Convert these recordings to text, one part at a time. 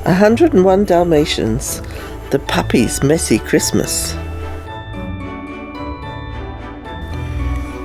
101 Dalmatians, the Puppies' Messy Christmas.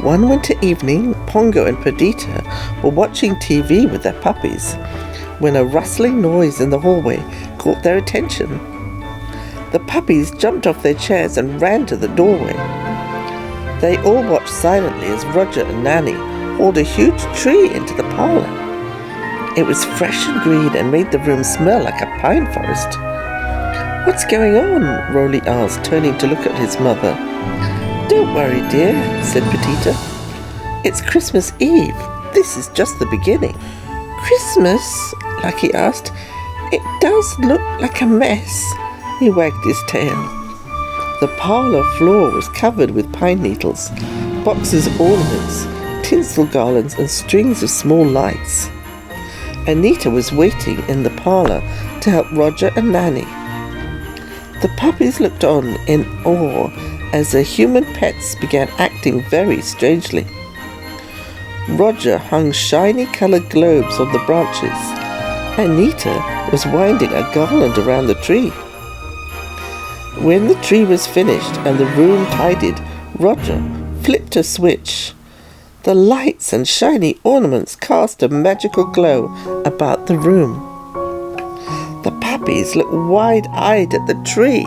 One winter evening, Pongo and Perdita were watching TV with their puppies when a rustling noise in the hallway caught their attention. The puppies jumped off their chairs and ran to the doorway. They all watched silently as Roger and Nanny hauled a huge tree into the parlour. It was fresh and green and made the room smell like a pine forest. "What's going on?" Rolly asked, turning to look at his mother. "Don't worry, dear," said Perdita. "It's Christmas Eve. This is just the beginning." "Christmas?" Lucky asked. "It does look like a mess." He wagged his tail. The parlour floor was covered with pine needles, boxes of ornaments, tinsel garlands and strings of small lights. Anita was waiting in the parlour to help Roger and Nanny. The puppies looked on in awe as their human pets began acting very strangely. Roger hung shiny coloured globes on the branches. Anita was winding a garland around the tree. When the tree was finished and the room tidied, Roger flipped a switch. The lights and shiny ornaments cast a magical glow about the room. The puppies looked wide-eyed at the tree.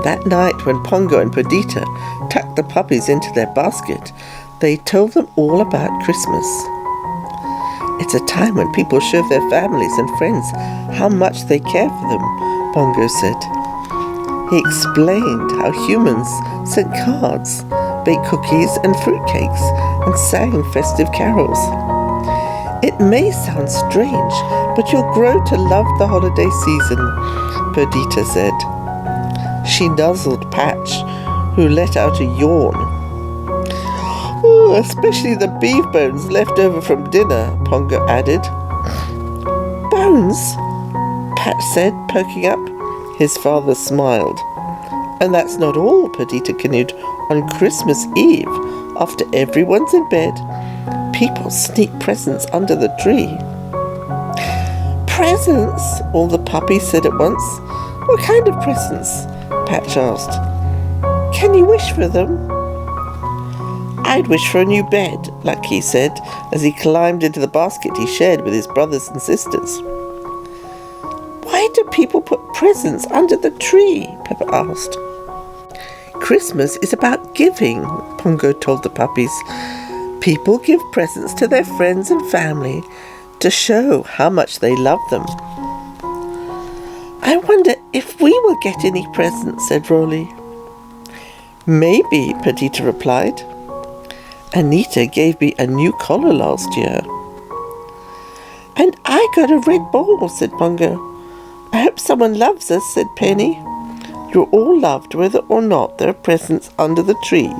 That night, when Pongo and Perdita tucked the puppies into their basket, they told them all about Christmas. "It's a time when people show their families and friends how much they care for them," Pongo said. He explained how humans sent cards, baked cookies and fruitcakes, and sang festive carols. "It may sound strange, but you'll grow to love the holiday season," Perdita said. She nuzzled Patch, who let out a yawn. "Ooh, especially the beef bones left over from dinner," Pongo added. "Bones?" Patch said, poking up. His father smiled. "And that's not all," Perdita continued. "On Christmas Eve, after everyone's in bed, people sneak presents under the tree." "Presents?" all the puppies said at once. "What kind of presents?" Patch asked. "Can you wish for them?" "I'd wish for a new bed," Lucky said, as he climbed into the basket he shared with his brothers and sisters. "Why do people put presents under the tree?" Pepper asked. "Christmas is about giving," Pongo told the puppies. "People give presents to their friends and family to show how much they love them." "I wonder if we will get any presents," said Rolly. "Maybe," Perdita replied. "Anita gave me a new collar last year." "And I got a red ball," said Pongo. "I hope someone loves us," said Penny. "You're all loved whether or not there are presents under the tree,"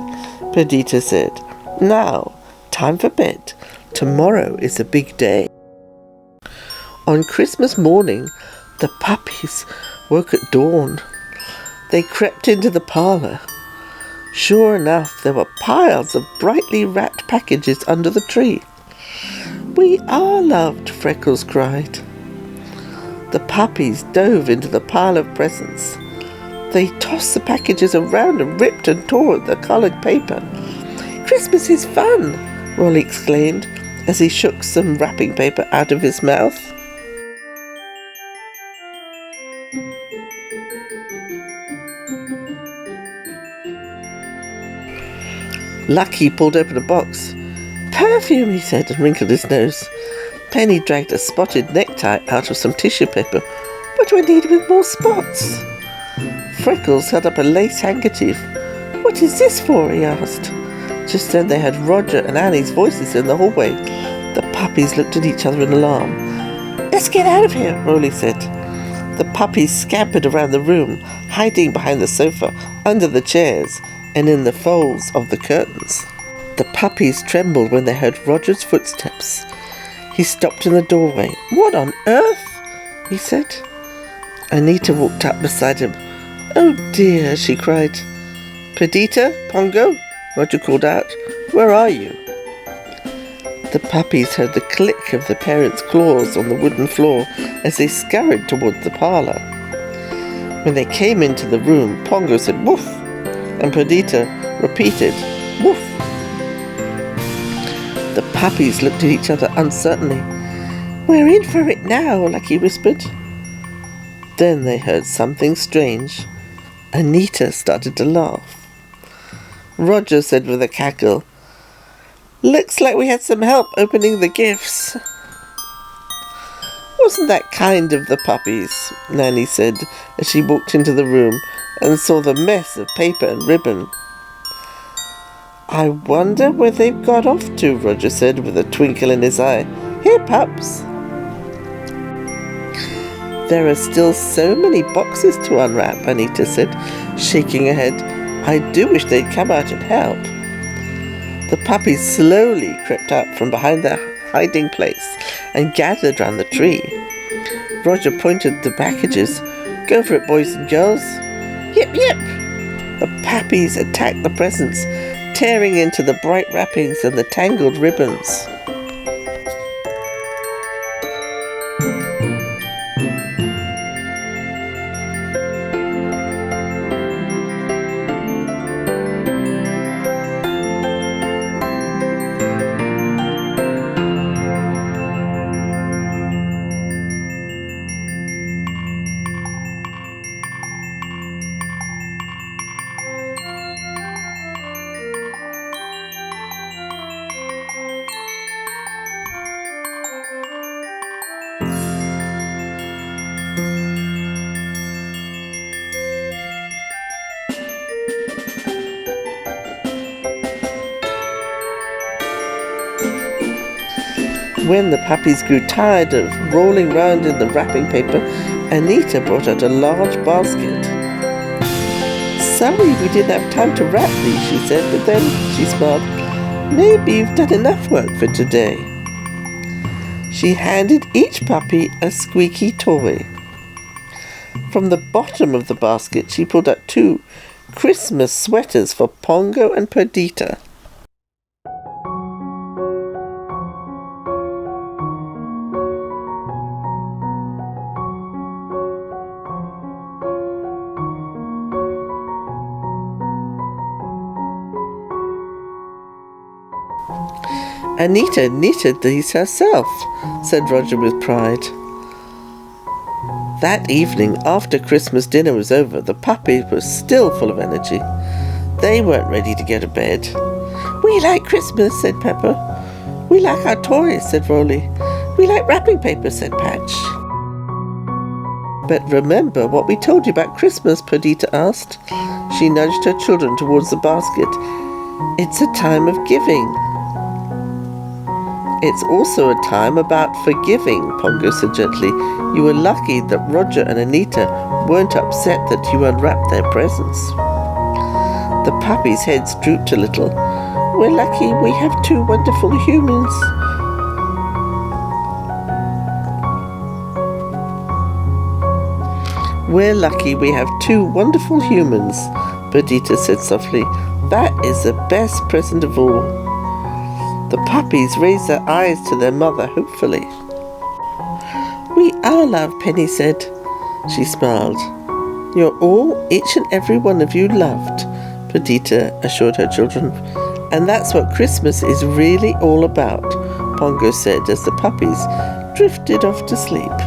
Perdita said. "Now, time for bed. Tomorrow is a big day." On Christmas morning, the puppies woke at dawn. They crept into the parlour. Sure enough, there were piles of brightly wrapped packages under the tree. "We are loved," Freckles cried. The puppies dove into the pile of presents. They tossed the packages around and ripped and tore at the coloured paper. "Christmas is fun," Rolly exclaimed as he shook some wrapping paper out of his mouth. Lucky pulled open a box. "Perfume," he said, and wrinkled his nose. Penny dragged a spotted necktie out of some tissue paper. "What do I need with more spots?" Freckles held up a lace handkerchief. "What is this for?" he asked. Just then they heard Roger and Annie's voices in the hallway. The puppies looked at each other in alarm. "Let's get out of here," Rolly said. The puppies scampered around the room, hiding behind the sofa, under the chairs, and in the folds of the curtains. The puppies trembled when they heard Roger's footsteps. He stopped in the doorway. "What on earth?" he said. Anita walked up beside him. "Oh dear," she cried. "Perdita, Pongo," Roger called out. "Where are you?" The puppies heard the click of the parents' claws on the wooden floor as they scurried toward the parlour. When they came into the room, Pongo said "woof," and Perdita repeated "woof." The puppies looked at each other uncertainly. "We're in for it now," Lucky whispered. Then they heard something strange. Anita started to laugh. Roger said with a cackle, "Looks like we had some help opening the gifts." "Wasn't that kind of the puppies?" Nanny said as she walked into the room and saw the mess of paper and ribbon. "I wonder where they've got off to," Roger said with a twinkle in his eye. "Here, pups." "There are still so many boxes to unwrap," Anita said, shaking her head. "I do wish they'd come out and help." The puppies slowly crept out from behind their hiding place and gathered round the tree. Roger pointed the packages. "Go for it, boys and girls." "Yip, yip!" The puppies attacked the presents, tearing into the bright wrappings and the tangled ribbons. When the puppies grew tired of rolling round in the wrapping paper, Anita brought out a large basket. "Sorry we didn't have time to wrap these," she said, but then she smiled. "Maybe you've done enough work for today." She handed each puppy a squeaky toy. From the bottom of the basket, she pulled out 2 Christmas sweaters for Pongo and Perdita. "Anita knitted these herself," said Roger with pride. That evening, after Christmas dinner was over, the puppies were still full of energy. They weren't ready to go to bed. "We like Christmas," said Pepper. "We like our toys," said Rolly. "We like wrapping paper," said Patch. "But remember what we told you about Christmas?" Perdita asked. She nudged her children towards the basket. "It's a time of giving." "It's also a time about forgiving," Pongo said gently. "You were lucky that Roger and Anita weren't upset that you unwrapped their presents." The puppies' heads drooped a little. "We're lucky we have 2 wonderful humans." "We're lucky we have 2 wonderful humans," Perdita said softly. "That is the best present of all." The puppies raised their eyes to their mother hopefully. "We are loved," Penny said. She smiled. "You're all, each and every one of you, loved," Perdita assured her children. "And that's what Christmas is really all about," Pongo said as the puppies drifted off to sleep.